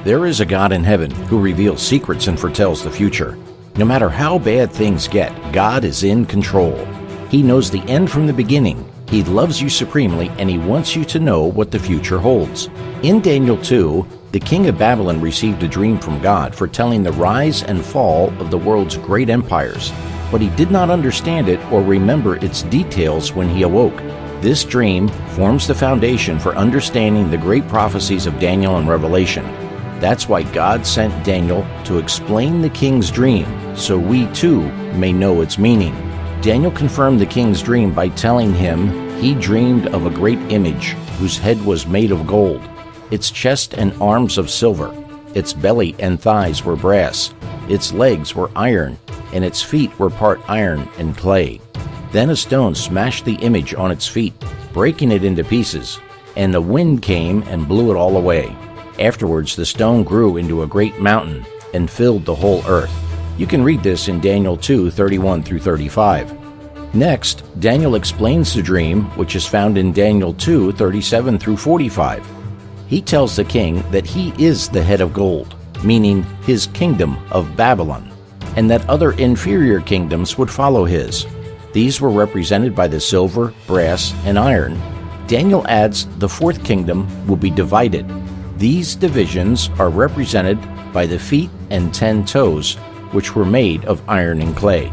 There is a God in heaven who reveals secrets and foretells the future. No matter how bad things get, God is in control. He knows the end from the beginning. He loves you supremely, and He wants you to know what the future holds. In Daniel 2, the king of Babylon received a dream from God foretelling the rise and fall of the world's great empires, but he did not understand it or remember its details when he awoke. This dream forms the foundation for understanding the great prophecies of Daniel and Revelation. That's why God sent Daniel to explain the king's dream, so we too may know its meaning. Daniel confirmed the king's dream by telling him he dreamed of a great image whose head was made of gold, its chest and arms of silver, its belly and thighs were brass, its legs were iron, and its feet were part iron and clay. Then a stone smashed the image on its feet, breaking it into pieces, and the wind came and blew it all away. Afterwards, the stone grew into a great mountain and filled the whole earth. You can read this in Daniel 2:31 through 35. Next, Daniel explains the dream, which is found in Daniel 2:37 through 45. He tells the king that he is the head of gold, meaning his kingdom of Babylon, and that other inferior kingdoms would follow his. These were represented by the silver, brass, and iron. Daniel adds the fourth kingdom will be divided. These divisions are represented by the feet and 10 toes, which were made of iron and clay.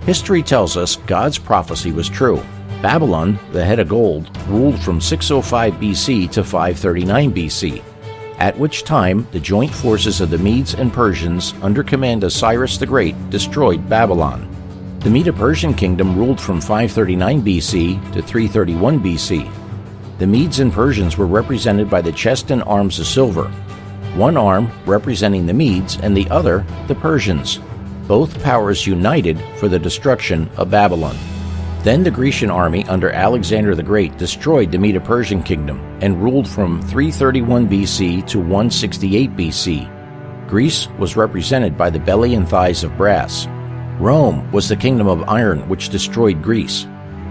History tells us God's prophecy was true. Babylon, the head of gold, ruled from 605 BC to 539 BC, at which time the joint forces of the Medes and Persians under command of Cyrus the Great destroyed Babylon. The Medo-Persian kingdom ruled from 539 BC to 331 BC. The Medes and Persians were represented by the chest and arms of silver, one arm representing the Medes and the other the Persians. Both powers united for the destruction of Babylon. Then the Grecian army under Alexander the Great destroyed the Medo-Persian kingdom and ruled from 331 BC to 168 BC. Greece was represented by the belly and thighs of brass. Rome was the kingdom of iron which destroyed Greece.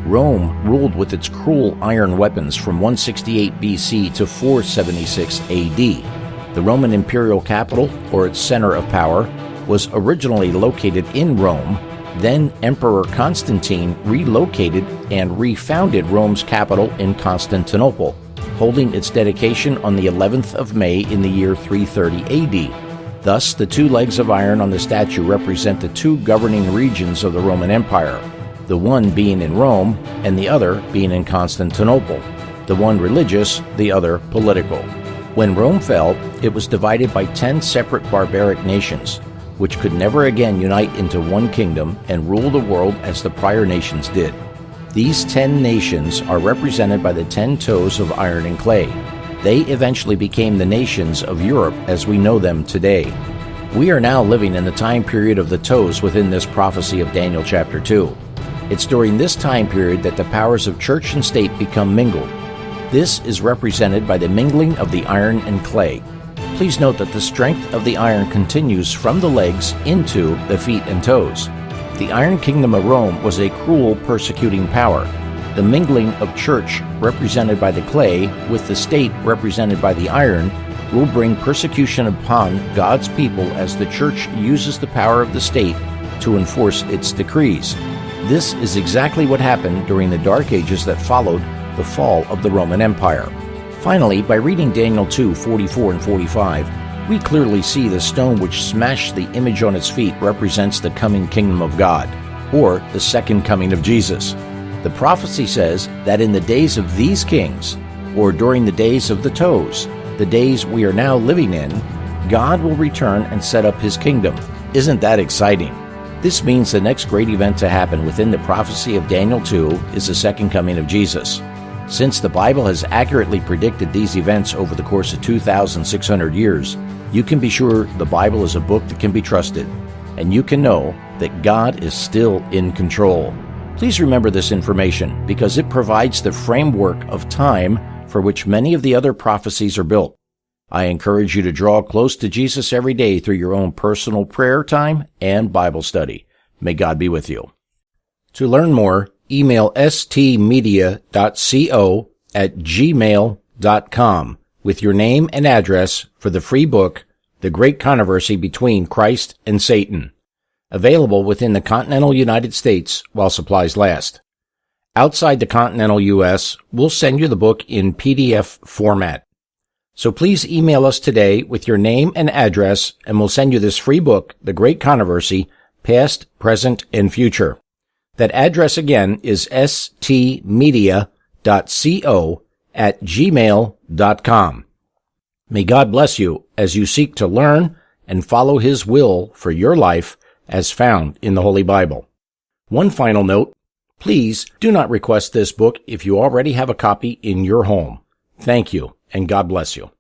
Rome ruled with its cruel iron weapons from 168 BC to 476 AD. The Roman imperial capital, or its center of power, was originally located in Rome. Then Emperor Constantine relocated and refounded Rome's capital in Constantinople, holding its dedication on the 11th of May in the year 330 AD. Thus, the two legs of iron on the statue represent the two governing regions of the Roman Empire, the one being in Rome and the other being in Constantinople, the one religious, the other political. When Rome fell, it was divided by 10 separate barbaric nations, which could never again unite into one kingdom and rule the world as the prior nations did. These 10 nations are represented by the 10 toes of iron and clay. They eventually became the nations of Europe as we know them today. We are now living in the time period of the toes within this prophecy of Daniel chapter 2. It's during this time period that the powers of church and state become mingled. This is represented by the mingling of the iron and clay. Please note that the strength of the iron continues from the legs into the feet and toes. The Iron Kingdom of Rome was a cruel, persecuting power. The mingling of church, represented by the clay, with the state, represented by the iron, will bring persecution upon God's people as the church uses the power of the state to enforce its decrees. This is exactly what happened during the Dark Ages that followed the fall of the Roman Empire. Finally, by reading Daniel 2:44 and 45, we clearly see the stone which smashed the image on its feet represents the coming kingdom of God, or the second coming of Jesus. The prophecy says that in the days of these kings, or during the days of the toes, the days we are now living in, God will return and set up His kingdom. Isn't that exciting? This means the next great event to happen within the prophecy of Daniel 2 is the second coming of Jesus. Since the Bible has accurately predicted these events over the course of 2,600 years, you can be sure the Bible is a book that can be trusted, and you can know that God is still in control. Please remember this information because it provides the framework of time for which many of the other prophecies are built. I encourage you to draw close to Jesus every day through your own personal prayer time and Bible study. May God be with you. To learn more, email stmedia.co@gmail.com with your name and address for the free book, The Great Controversy Between Christ and Satan. Available within the continental United States while supplies last. Outside the continental U.S., we'll send you the book in PDF format. So please email us today with your name and address, and we'll send you this free book, The Great Controversy, Past, Present, and Future. That address again is stmedia.co@gmail.com. May God bless you as you seek to learn and follow His will for your life as found in the Holy Bible. One final note, please do not request this book if you already have a copy in your home. Thank you, and God bless you.